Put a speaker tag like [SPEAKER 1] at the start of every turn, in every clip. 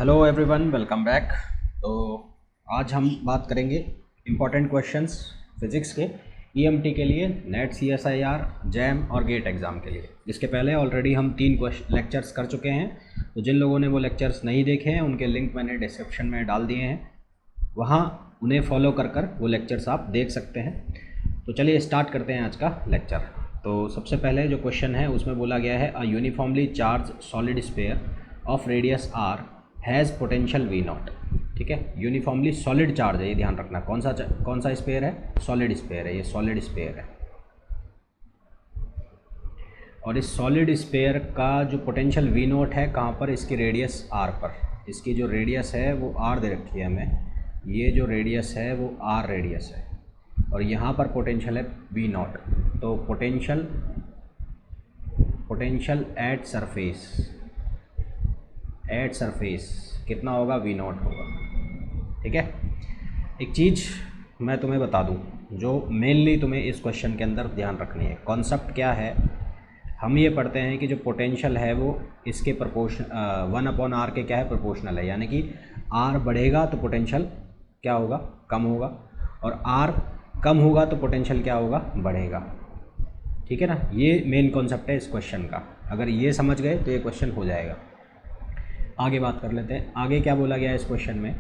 [SPEAKER 1] Hello everyone, welcome back. तो आज हम बात करेंगे इम्पॉर्टेंट क्वेश्चंस फिज़िक्स के ईएमटी के लिए, नेट सीएसआईआर, जैम और गेट एग्ज़ाम के लिए। इसके पहले ऑलरेडी हम 3 लेक्चर्स कर चुके हैं, तो जिन लोगों ने वो लेक्चर्स नहीं देखे हैं उनके लिंक मैंने डिस्क्रिप्शन में डाल दिए हैं, वहाँ उन्हें फॉलो कर वो लेक्चर्स आप देख सकते हैं। तो चलिए स्टार्ट करते हैं आज का लेक्चर। तो सबसे पहले जो क्वेश्चन है उसमें बोला गया है a uniformly charge solid sphere of radius R has potential V naught. ठीक है, यूनिफॉर्मली सॉलिड चार्ज है, ये ध्यान रखना। कौन सा स्फीयर है? सॉलिड स्फीयर है, ये सॉलिड स्फीयर है। और इस सॉलिड स्फीयर का जो पोटेंशियल वी नॉट है कहाँ पर? इसकी रेडियस आर पर। इसकी जो रेडियस है वो आर दे रखी है हमें, ये जो रेडियस है वो आर रेडियस है, और यहाँ पर पोटेंशियल है वी नॉट। तो पोटेंशियल एट सरफेस कितना होगा? वी नॉट होगा। ठीक है, एक चीज़ मैं तुम्हें बता दूं जो मेनली तुम्हें इस क्वेश्चन के अंदर ध्यान रखनी है। कॉन्सेप्ट क्या है? हम ये पढ़ते हैं कि जो पोटेंशियल है वो इसके प्रोपोर्शन 1/r के क्या है? प्रोपोर्शनल है, यानी कि r बढ़ेगा तो पोटेंशियल क्या होगा? कम होगा, और r कम होगा तो पोटेंशियल क्या होगा? बढ़ेगा। ठीक है ना, ये मेन कॉन्सेप्ट है इस क्वेश्चन का। अगर ये समझ गए तो ये क्वेश्चन हो जाएगा। आगे बात कर लेते हैं। आगे क्या बोला गया है इस क्वेश्चन में?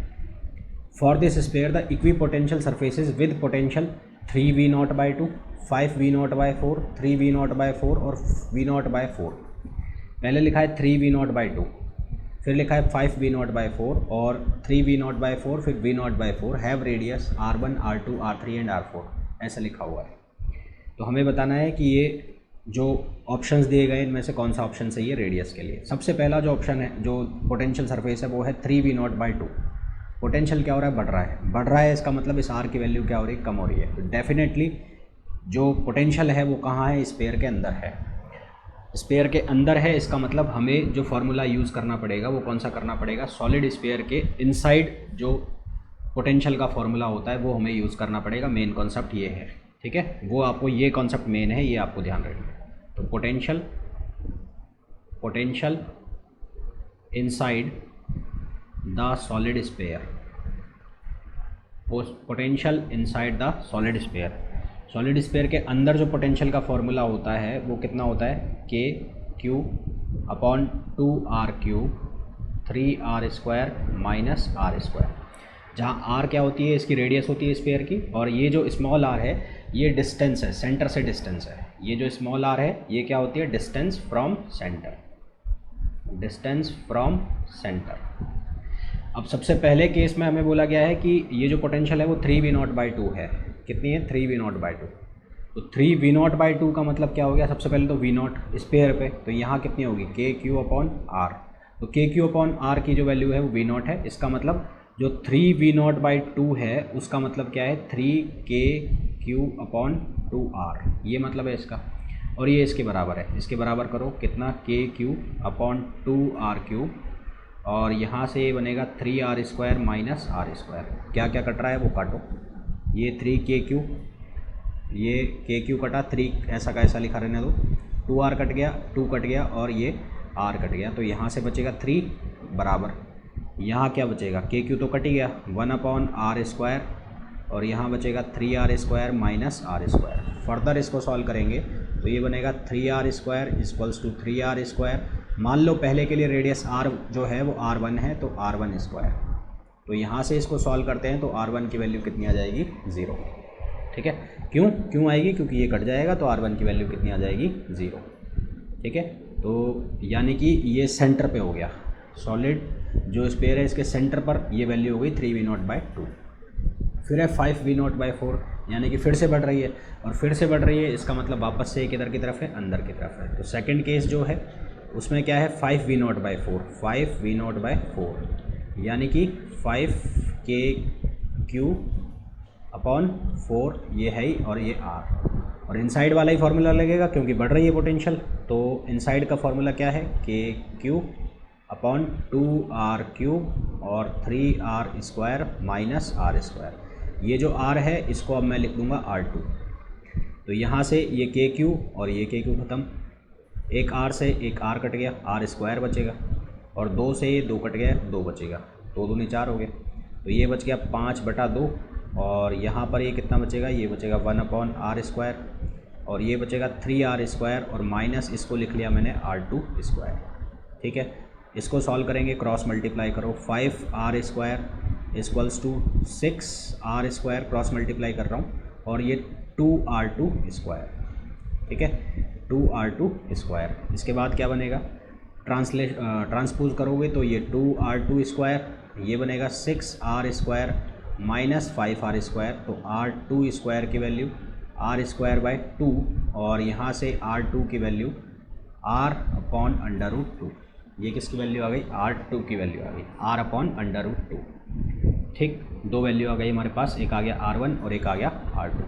[SPEAKER 1] For this sphere the equi potential surfaces with potential 3v0/2, 5v0/4, 3v0/4 और v0/4। पहले लिखा है 3v0/2, फिर लिखा है 5v0/4 और 3v0/4, फिर v0/4 have radius r1, r2, r3 and r4, ऐसा लिखा हुआ है। तो हमें बताना है कि ये जो ऑप्शंस दिए गए इनमें से कौन सा ऑप्शन सही है रेडियस के लिए। सबसे पहला जो ऑप्शन है, जो पोटेंशियल सरफेस है, वो है 3v0/2। पोटेंशियल क्या हो रहा है? बढ़ रहा है। इसका मतलब इस आर की वैल्यू क्या हो रही है? कम हो रही है। तो डेफिनेटली जो पोटेंशियल है वो कहाँ है? स्फीयर के अंदर है। स्फीयर के अंदर है, इसका मतलब हमें जो फार्मूला यूज़ करना पड़ेगा वो कौन सा करना पड़ेगा? सॉलिड स्फीयर के इनसाइड जो पोटेंशियल का फार्मूला होता है वो हमें यूज़ करना पड़ेगा। मेन कॉन्सेप्ट ये है। ठीक है, वो आपको ये कॉन्सेप्ट मेन है, ये आपको ध्यान रखना है। तो potential inside the solid sphere, potential inside the solid sphere. Solid sphere के अंदर जो पोटेंशियल का फॉर्मूला होता है वो कितना होता है? KQ/2r3 3r² - r², जहाँ r क्या होती है? इसकी रेडियस होती है स्फीयर की, और ये जो स्मॉल r है ये डिस्टेंस है, सेंटर से डिस्टेंस है। ये जो स्मॉल r है ये क्या होती है? Distance from centre. अब सबसे पहले केस में हमें बोला गया है कि ये जो पोटेंशियल है वो 3v0/2 है। कितनी है? 3v0/2। तो 3v0/2 का मतलब क्या हो गया? सबसे पहले तो v0 स्फीयर पे, तो यहाँ कितनी होगी? KQ/r। तो KQ/r की जो वैल्यू है वो v0 है। इसका मतलब जो 3v0/2 है उसका मतलब क्या है? 3KQ/2r, ये मतलब है इसका। और ये इसके बराबर है, इसके बराबर करो कितना? KQ/2r3, और यहाँ से ये बनेगा 3r² - r²। क्या क्या कट रहा है वो काटो। ये 3KQ, ये KQ कटा, 3 ऐसा का ऐसा लिखा रहने दो, 2r कट गया, 2 कट गया, और ये r कट गया। तो यहाँ से बचेगा 3 बराबर, यहाँ क्या बचेगा? KQ तो कट ही गया, 1/r², और यहाँ बचेगा 3r² - r²। फर्दर इसको सॉल्व करेंगे तो ये बनेगा 3r² = 3r²। मान लो पहले के लिए रेडियस r जो है वो r1 है, तो r1²। तो यहाँ से इसको सॉल्व करते हैं तो r1 की वैल्यू कितनी आ जाएगी? 0। ठीक है, क्यों आएगी? क्योंकि ये कट जाएगा तो r1 की वैल्यू कितनी आ जाएगी? 0। ठीक है, तो यानी कि ये सेंटर पे हो गया। सॉलिड जो स्फीयर है इसके सेंटर पर ये वैल्यू हो गई 3v0/2। फिर है 5v0/4, यानी कि फिर से बढ़ रही है, और फिर से बढ़ रही है, इसका मतलब वापस से किधर की तरफ है? अंदर की तरफ है। तो सेकंड केस जो है उसमें क्या है? 5v0/4, यानी कि 5KQ/4 ये है ही, और ये r, और इनसाइड वाला ही फार्मूला लगेगा क्योंकि बढ़ रही है पोटेंशियल। तो इनसाइड का फार्मूला क्या है? KQ/2r3 और 3r² - r²। ये जो r है इसको अब मैं लिख दूंगा r2। तो यहाँ से ये KQ और ये KQ ख़त्म, एक r से एक r कट गया, r² बचेगा। और 2 से ये 2 कट गया, 2 बचेगा, 2 दूनी 4 हो गए, तो ये बच गया 5/2 और यहाँ पर ये कितना बचेगा, ये बचेगा 1/r², और ये बचेगा 3r² और माइनस इसको लिख लिया मैंने r²। ठीक है, इसको सॉल्व करेंगे, क्रॉस मल्टीप्लाई करो, 5r² equals to 6r², cross multiply कर रहा हूँ, और ये 2r²। ठीक है, 2r²। इसके बाद क्या बनेगा, ट्रांसपोज करोगे तो ये 2r², ये बनेगा 6r² माइनस 5r², तो r² की वैल्यू r²/2 और यहाँ से r2 की वैल्यू r/√2। ये किसकी वैल्यू आ गई, r2 की वैल्यू आ गई, r/√2। ठीक, 2 वैल्यू आ गई हमारे पास, एक आ गया r1 और एक आ गया r2।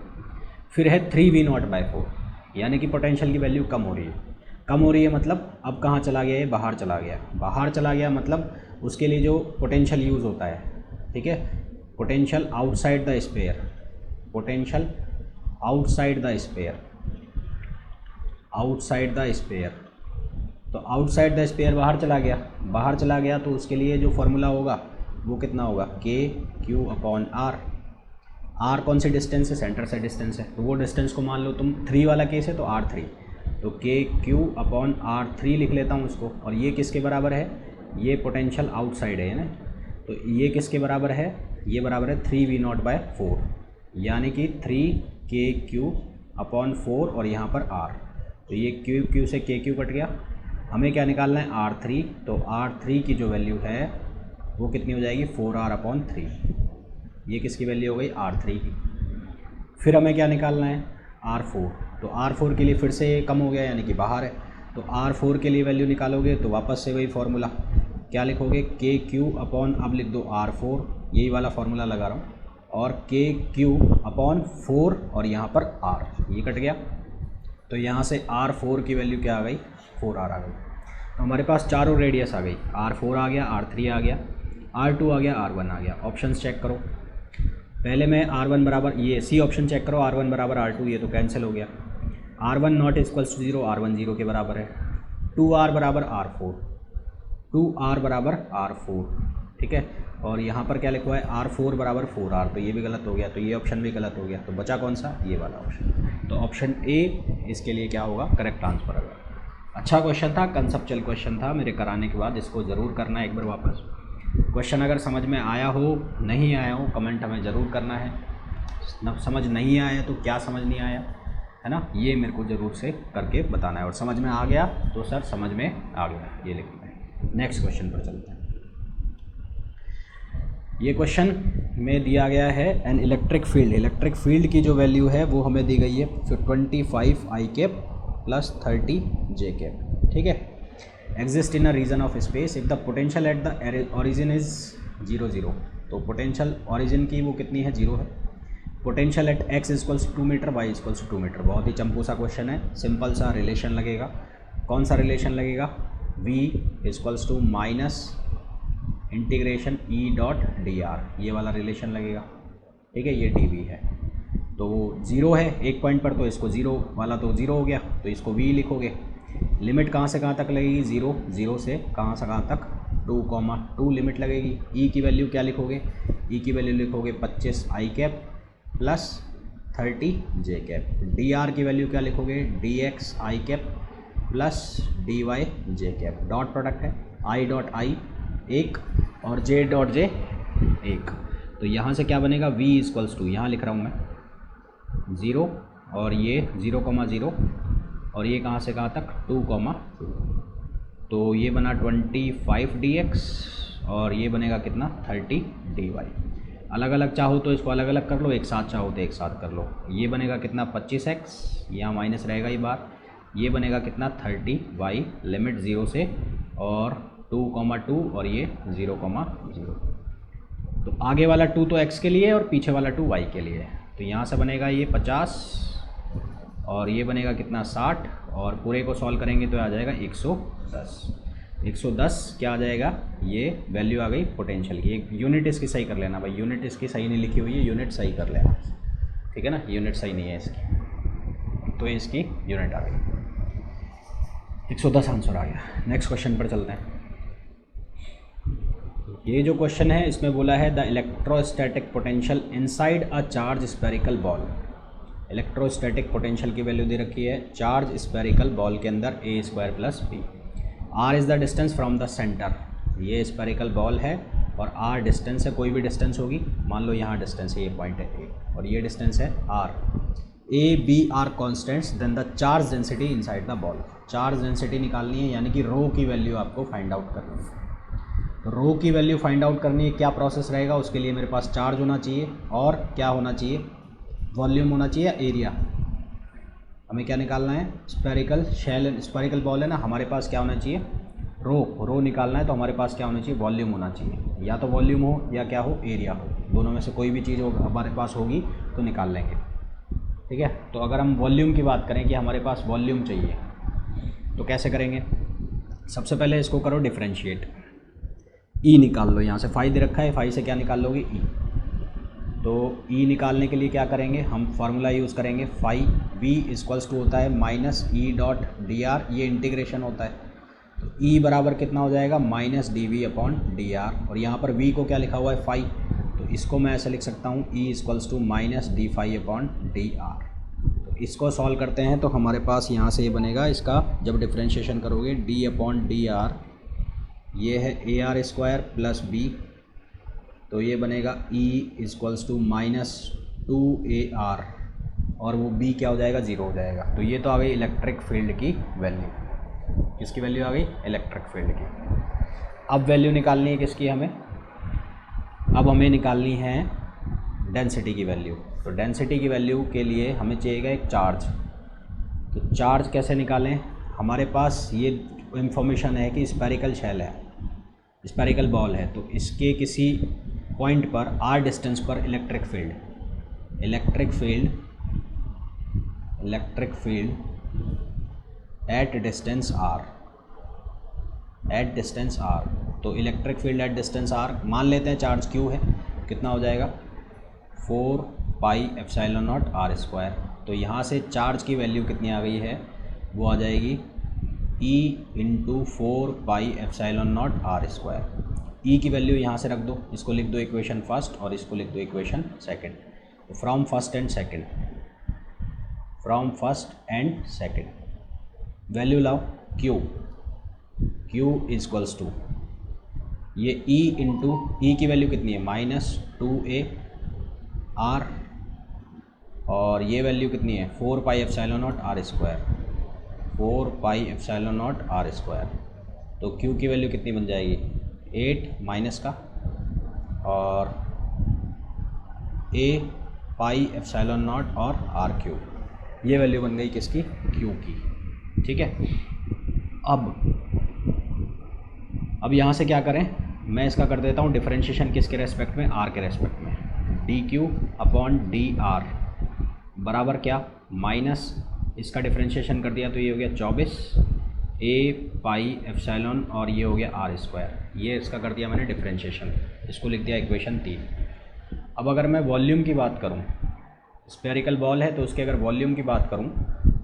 [SPEAKER 1] फिर है 3v0/4, यानी कि पोटेंशियल की वैल्यू कम हो रही है। कम हो रही है मतलब अब कहाँ चला गया, ये बाहर चला गया। बाहर चला गया मतलब उसके लिए जो पोटेंशियल यूज़ होता है, ठीक है, potential outside the sphere, potential outside the sphere, outside the sphere. तो आउटसाइड द स्फीयर बाहर चला गया, बाहर चला गया तो उसके लिए जो फॉर्मूला होगा वो कितना होगा, KQ/R। R कौन सी डिस्टेंस है, सेंटर से डिस्टेंस है, तो वो डिस्टेंस को मान लो तुम 3 वाला केस है तो R3, तो KQ/R3 लिख लेता हूँ उसको। और ये किसके बराबर है, ये पोटेंशियल आउटसाइड है ना, तो ये किसके बराबर है, ये बराबर है 3v0/4, यानी कि 3KQ/4 और यहाँ पर R, तो ये Q से KQ कट गया। हमें क्या निकालना है, R3, तो R3 की जो वैल्यू है वो कितनी हो जाएगी, 4R/3। ये किसकी वैल्यू हो गई, R3 की। फिर हमें क्या निकालना है, R4, तो R4 के लिए फिर से कम हो गया यानी कि बाहर है, तो R4 के लिए वैल्यू निकालोगे तो वापस से वही फार्मूला, क्या लिखोगे, KQ/ अब लिख दो R4, यही वाला फार्मूला लगा रहा हूँ, और KQ/4 और यहाँ पर R, ये कट गया, तो यहाँ से R4 की वैल्यू क्या आ गई, 4R आ गई। तो हमारे पास चारों रेडियस आ गई, R4 आ गया, R3 आ गया, R2 आ गया, R1 आ गया। ऑप्शंस चेक करो, पहले मैं R1 बराबर, ये सी ऑप्शन चेक करो, R1 बराबर R2, ये तो कैंसिल हो गया। R1 not equals to 0, R1 0 के बराबर है। 2R बराबर R4, 2R बराबर R4, ठीक है। और यहाँ पर क्या लिखा हुआ है, R4 बराबर 4R, तो ये भी गलत हो गया, तो ये ऑप्शन भी गलत हो गया, तो बचा कौन सा, ये वाला ऑप्शन। तो ऑप्शन ए इसके लिए क्या होगा, करेक्ट आंसर होगा। अच्छा क्वेश्चन था, कंसेप्चुअल क्वेश्चन था, मेरे कराने के बाद इसको ज़रूर करना है एक बार वापस। क्वेश्चन अगर समझ में आया हो, नहीं आया हो, कमेंट हमें ज़रूर करना है। समझ नहीं आया तो क्या समझ नहीं आया, है ना, ये मेरे को ज़रूर से करके बताना है। और समझ में आ गया तो सर समझ में आ गया, ये लिखना है। नेक्स्ट क्वेश्चन पर चलते हैं। ये क्वेश्चन में दिया गया है an electric field, electric field की जो वैल्यू है वो हमें दी गई है 25I + 30J, ठीक है। Exist in a region of space if the potential at the origin is 0 0, तो पोटेंशियल ओरिजिन की वो कितनी है, 0 है। Potential at x = 2 metre, y = 2 metre. बहुत ही चंपू सा क्वेश्चन है, सिंपल सा रिलेशन लगेगा। कौन सा रिलेशन लगेगा, v = -इंटीग्रेशन E.dr, ये वाला रिलेशन लगेगा, ठीक है। ये dv है, तो 0 है एक पॉइंट पर, तो इसको 0 वाला तो 0 हो गया, तो इसको v लिखोगे। लिमिट कहाँ से कहाँ तक लगेगी, 0 0 से कहाँ तक 2,2 लिमिट लगेगी। e की वैल्यू क्या लिखोगे, e की वैल्यू लिखोगे 25I + 30J। dr की वैल्यू क्या लिखोगे, dxI + dyJ। डॉट प्रोडक्ट है, I.I 1 और J.J 1, तो यहाँ से क्या बनेगा, v = यहाँ लिख रहा हूँ मैं 0 और ये 0,0 और ये कहाँ से कहाँ तक 2,2, तो ये बना 25 dx और ये बनेगा कितना 30 dy। अलग अलग चाहो तो इसको अलग अलग कर लो, एक साथ चाहो तो एक साथ कर लो। ये बनेगा कितना 25x, यहाँ माइनस रहेगा ये बार, ये बनेगा कितना 30y, लिमिट 0 से और 2,2 और ये 0,0। तो आगे वाला 2 तो x के लिए और पीछे वाला 2 y के लिए, तो यहाँ से बनेगा ये 50 और ये बनेगा कितना 60 और पूरे को सॉल्व करेंगे तो आ जाएगा 110। 110 क्या आ जाएगा, ये वैल्यू आ गई पोटेंशियल की। एक यूनिट इसकी सही कर लेना भाई, यूनिट इसकी सही नहीं लिखी हुई है, यूनिट सही कर लेना, ठीक है ना। यूनिट सही नहीं है इसकी, तो इसकी यूनिट आ गई 110 आंसर आ गया। नेक्स्ट क्वेश्चन पर चलते हैं। ये जो क्वेश्चन है इसमें बोला है the electrostatic potential inside a charge spherical ball. Electrostatic potential की वैल्यू दे रखी है चार्ज स्फेरिकल बॉल के अंदर a square plus b. R is the distance from the centre, ये स्फेरिकल बॉल है और आर डिस्टेंस है, कोई भी डिस्टेंस होगी, मान लो यहाँ डिस्टेंस है, ये पॉइंट है ए और ये डिस्टेंस है R. A B are constants then the charge density inside the ball. Charge density निकालनी है यानी कि रो की वैल्यू आपको फाइंड आउट करनी है। रो की वैल्यू फाइंड आउट करनी है, क्या प्रोसेस रहेगा उसके लिए मेरे पास चार्ज होना चाहिए और क्या होना चाहिए, वॉल्यूम होना चाहिए, एरिया। हमें क्या निकालना है, स्फेरिकल शेल, स्फेरिकल बॉल है ना, हमारे पास क्या होना चाहिए, रो निकालना है तो हमारे पास क्या होना चाहिए, वॉल्यूम होना चाहिए। या तो वॉल्यूम हो या क्या हो, एरिया हो, दोनों में से कोई भी चीज़ हमारे पास होगी तो निकाल लेंगे। ठीक है, तो अगर हम वॉल्यूम की बात करें कि हमारे पास वॉल्यूम चाहिए तो कैसे करेंगे, सबसे पहले इसको करो डिफ्रेंशिएट, ई निकाल लो, यहाँ से फाई दे रखा है, फाई से क्या निकाल लोगे, ई। तो ई निकालने के लिए क्या करेंगे, हम फार्मूला यूज़ करेंगे, फाई वी इक्वल्स टू होता है minus E dot D R, ये इंटीग्रेशन होता है, तो ई बराबर कितना हो जाएगा, minus D V upon D R, और यहाँ पर वी को क्या लिखा हुआ है, फाई, तो इसको मैं ऐसे लिख सकता हूँ E equals to minus D phi upon D R. तो इसको सॉल्व करते हैं तो हमारे पास यहाँ से ये बनेगा, इसका जब डिफ्रेंशिएशन करोगे डी अपॉन डी आर, ये है A R square plus B, तो ये बनेगा ई इक्वल्स टू माइनस 2AR, और वो बी क्या हो जाएगा, ज़ीरो हो जाएगा। तो ये तो आ गई इलेक्ट्रिक फील्ड की वैल्यू। किसकी वैल्यू आ गई, इलेक्ट्रिक फील्ड की। अब वैल्यू निकालनी है किसकी हमें, अब हमें निकालनी है डेंसिटी की वैल्यू। तो डेंसिटी की वैल्यू के लिए हमें चाहिएगा एक चार्ज। तो चार्ज कैसे निकालें, हमारे पास ये इंफॉर्मेशन है कि स्फेरिकल शेल है, स्फेरिकल बॉल है, तो इसके किसी पॉइंट पर आर डिस्टेंस पर electric field at distance R, तो electric field at distance R, मान लेते हैं चार्ज क्यू है, कितना हो जाएगा 4 pi epsilon naught R square. तो यहाँ से चार्ज की वैल्यू कितनी आ गई है, वो आ जाएगी E into 4 pi epsilon naught R square. E की वैल्यू यहाँ से रख दो, इसको लिख दो इक्वेशन फर्स्ट और इसको लिख दो इक्वेशन सेकंड। तो from first and second value लाओ, Q इक्वल्स टू ये E इंटू ई की वैल्यू कितनी है, माइनस 2AR, और ये वैल्यू कितनी है 4 pi epsilon naught R square, 4 pi epsilon naught R square. तो Q की वैल्यू कितनी बन जाएगी, 8 माइनस का और A पाई एप्सिलॉन नॉट और आर क्यूब, ये वैल्यू बन गई किसकी, Q की। ठीक है, अब यहाँ से क्या करें, मैं इसका कर देता हूँ डिफरेंशिएशन किसके रेस्पेक्ट में, R के रेस्पेक्ट में, dQ अपॉन dr बराबर क्या, माइनस इसका डिफरेंशिएशन कर दिया तो ये हो गया 24 A पाई एप्सिलॉन और ये हो गया आर स्क्वायर, ये इसका कर दिया मैंने डिफरेंशिएशन, इसको लिख दिया इक्वेशन 3। अब अगर मैं वॉल्यूम की बात करूं, स्फेरिकल बॉल है तो उसके अगर वॉल्यूम की बात करूं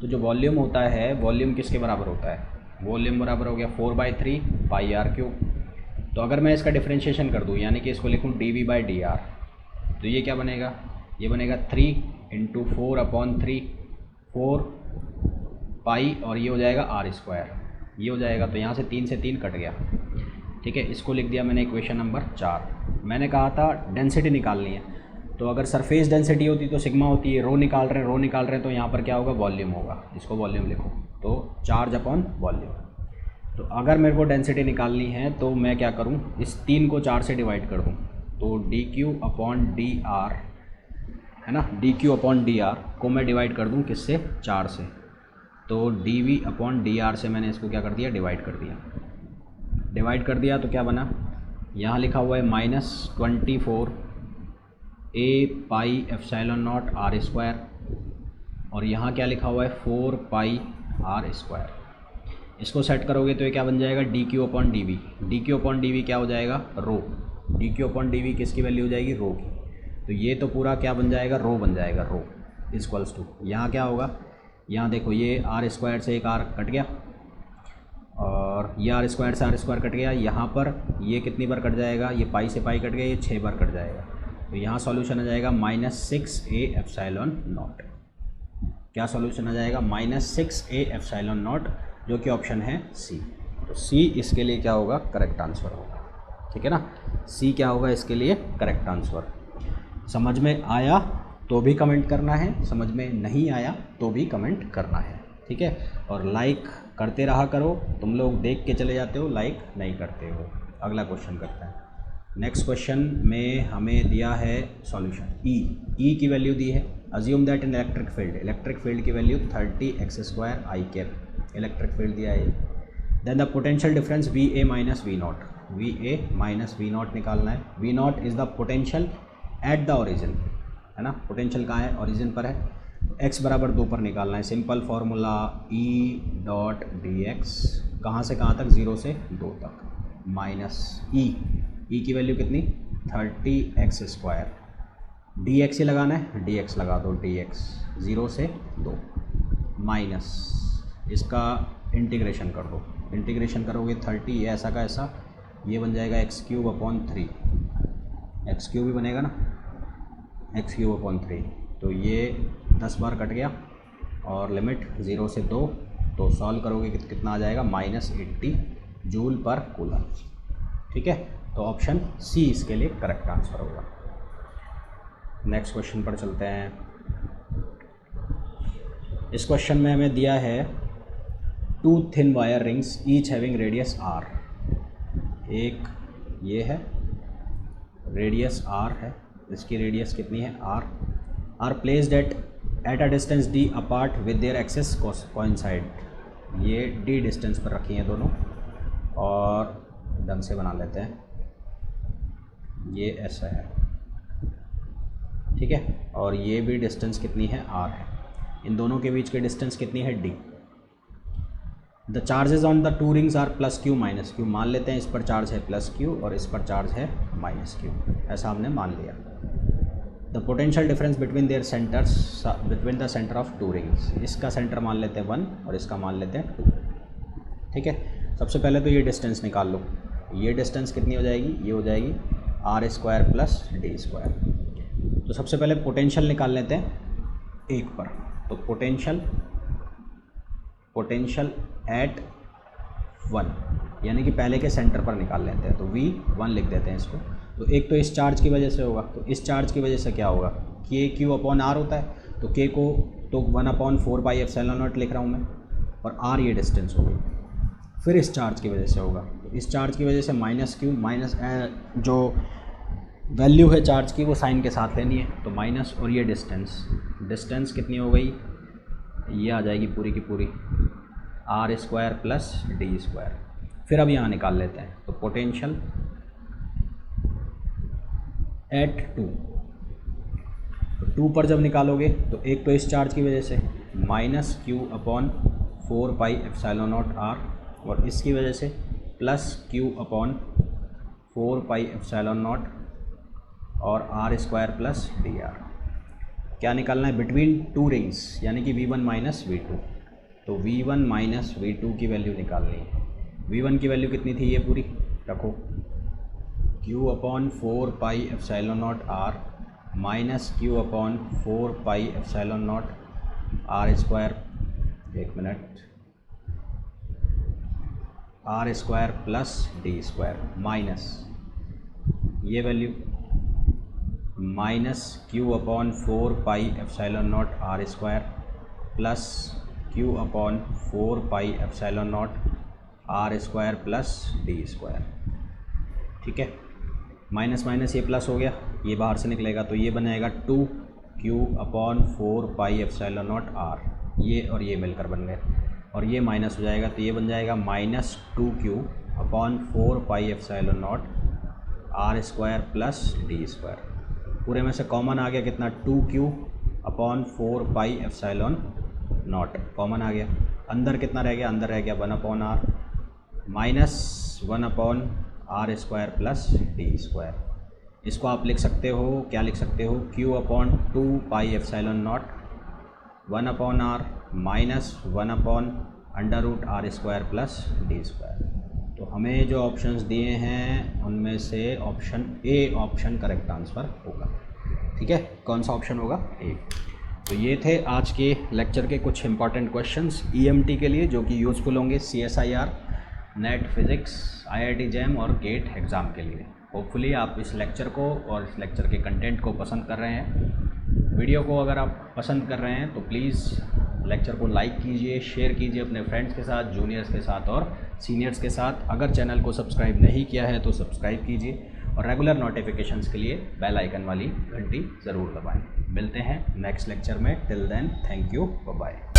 [SPEAKER 1] तो जो वॉल्यूम होता है, वॉल्यूम किसके बराबर होता है, वॉल्यूम बराबर हो गया 4/3 पाई आर क्यूब। तो अगर मैं इसका डिफरेंशिएशन कर दूँ यानी कि इसको लिखूँ dV/dr, तो ये क्या बनेगा, ये बनेगा 3 इंटू 4/3, 4 पाई और ये हो जाएगा आर स्क्वायर, ये हो जाएगा, तो यहाँ से 3 से 3 कट गया। ठीक है, इसको लिख दिया मैंने इक्वेशन नंबर 4। मैंने कहा था डेंसिटी निकालनी है, तो अगर सरफेस डेंसिटी होती तो सिग्मा होती है, रो निकाल रहे हैं तो यहाँ पर क्या होगा, वॉल्यूम होगा, इसको वॉल्यूम लिखो, तो चार्ज अपॉन वॉल्यूम। तो अगर मेरे को डेंसिटी निकालनी है तो मैं क्या करूँ, इस 3 को 4 से डिवाइड कर दूँ, तो dQ अपॉन dr है ना, dQ अपॉन dr को मैं डिवाइड कर दूँ किससे, 4 से, तो dV अपॉन dr से मैंने इसको क्या कर दिया, डिवाइड कर दिया तो क्या बना, यहाँ लिखा हुआ है -24 A pi epsilon naught R square, और यहाँ क्या लिखा हुआ है 4 पाई आर स्क्वायर। इसको सेट करोगे तो ये क्या बन जाएगा, dQ upon dV, dQ upon dV क्या हो जाएगा, रो, dQ अपॉन dV किसकी वैल्यू हो जाएगी, रो की। तो ये तो पूरा क्या बन जाएगा, रो बन जाएगा, रो इक्वल्स टू, यहाँ क्या होगा, यहाँ देखो ये आर स्क्वायर से एक आर कट गया और होगा, ये आर स्क्वायर से आर स्क्वायर कट गया, यहाँ पर ये कितनी बार कट जाएगा, ये पाई से पाई कट गया, ये 6 बार कट जाएगा, तो यहाँ सॉल्यूशन आ जाएगा -6a एप्सिलॉन नॉट। क्या सॉल्यूशन आ जाएगा, -6a एप्सिलॉन नॉट, जो कि ऑप्शन है सी। तो सी इसके लिए क्या होगा, करेक्ट आंसर होगा। ठीक है ना, सी क्या होगा इसके लिए करेक्ट आंसर। समझ में आया तो भी कमेंट करना है, समझ में नहीं आया तो भी कमेंट करना है। ठीक है, और लाइक करते रहा करो, तुम लोग देख के चले जाते हो, लाइक नहीं करते हो। अगला क्वेश्चन करते हैं। नेक्स्ट क्वेश्चन में हमें दिया है सॉल्यूशन ई की वैल्यू दी है। Assume that in electric field की value 30x² I cap, electric field दिया है। Then the potential difference VA minus V naught निकालना है। V0 is the potential at the origin, है ना, पोटेंशियल कहाँ है, ओरिजिन पर है। x बराबर 2 पर निकालना है। सिंपल फार्मूला E.dx कहाँ से कहाँ तक, 0 से 2 तक, माइनस ई की वैल्यू कितनी 30x², dx ही लगाना है, dx लगा दो, dx 0 से 2 माइनस इसका इंटीग्रेशन कर दो, इंटीग्रेशन करोगे 30 ये ऐसा का ऐसा, ये बन जाएगा x³ भी बनेगा ना, x³/3, तो ये 10 बार कट गया और लिमिट 0 से 2, तो सॉल्व करोगे कितना आ जाएगा, -80 जूल पर कूलम। ठीक है, तो ऑप्शन सी इसके लिए करेक्ट आंसर होगा। नेक्स्ट क्वेश्चन पर चलते हैं। इस क्वेश्चन में हमें दिया है 2 thin wire rings each having radius r, एक ये है रेडियस r है, इसकी रेडियस कितनी है r, are placed at a distance d apart with their axes coincide, ये d डिस्टेंस पर रखी हैं दोनों, और ढंग से बना लेते हैं, ये ऐसा है। ठीक है, और ये भी डिस्टेंस कितनी है r है, इन दोनों के बीच की डिस्टेंस कितनी है d। The charges on the 2 rings are +q -q, मान लेते हैं इस पर चार्ज है +q और इस पर चार्ज है -q, ऐसा हमने मान लिया। The potential difference between their centres, between the centre of 2 rings, इसका सेंटर मान लेते हैं 1 और इसका मान लेते हैं 2। ठीक है, सबसे पहले तो ये डिस्टेंस निकाल लो, ये डिस्टेंस कितनी हो जाएगी, ये हो जाएगी r² + d²। तो सबसे पहले पोटेंशियल निकाल लेते हैं 1 पर, तो पोटेंशियल एट 1, यानी कि पहले के सेंटर पर निकाल लेते हैं, तो V1 लिख देते हैं इसको। तो एक तो इस चार्ज की वजह से होगा, तो इस चार्ज की वजह से क्या होगा, KQ/R होता है, तो K को तो 1/4πε0 लिख रहा हूँ मैं, और R ये डिस्टेंस हो गई। फिर इस चार्ज की वजह से होगा, तो इस चार्ज की वजह से -q, माइनस जो वैल्यू है चार्ज की वो साइन के साथ लेनी है, तो माइनस, और ये डिस्टेंस कितनी हो गई, ये आ जाएगी पूरी की पूरी r² + d²। फिर अब यहाँ निकाल लेते हैं, तो पोटेंशियल एट 2 पर जब निकालोगे तो एक तो इस चार्ज की वजह से -q/4πε0r, और इसकी वजह से +q/4πε0 और r² + dr। क्या निकालना है, बिटवीन 2 रिंग्स, यानी कि V1 - V2, तो V1 - V2 की वैल्यू निकालनी है। V1 की वैल्यू कितनी थी, ये पूरी रखो, q/4πε0r -q/4πε0 r², एक मिनट, r² + d², माइनस ये value -q/4πε0 r² +q/4πε0 r² + d²। ठीक है, माइनस माइनस ये प्लस हो गया, ये बाहर से निकलेगा, तो ये बनेगा 2q/4πε0 r, ये और ये मिलकर बन गए, और ये माइनस हो जाएगा, तो ये बन जाएगा -2q/4πε0 r² + d²। पूरे में से कॉमन आ गया कितना, 2q/4πε0 कॉमन आ गया, अंदर कितना रह गया, अंदर रह गया 1/r -1/r² + d²। इसको आप लिख सकते हो, क्या लिख सकते हो, q/2πε0 1/r -1/√r² + d²। तो हमें जो ऑप्शंस दिए हैं उनमें से option A option correct answer होगा। ठीक है, कौन सा ऑप्शन होगा? ए। तो ये थे आज के लेक्चर के कुछ इंपॉर्टेंट क्वेश्चंस ईएमटी के लिए जो कि यूज़फुल होंगे CSIR, net physics, IIT jam और गेट एग्ज़ाम के लिए। होपफुली आप इस लेक्चर को और इस लेक्चर के कंटेंट को पसंद कर रहे हैं। वीडियो को अगर आप पसंद कर रहे हैं तो प्लीज़ लेक्चर को लाइक कीजिए, शेयर कीजिए अपने फ्रेंड्स के साथ, जूनियर्स के साथ और सीनियर्स के साथ। अगर चैनल को सब्सक्राइब नहीं किया है तो सब्सक्राइब कीजिए और रेगुलर नोटिफिकेशंस के लिए बेल आइकन वाली घंटी ज़रूर दबाएं। मिलते हैं नेक्स्ट लेक्चर में। Till then, thank you, bye bye.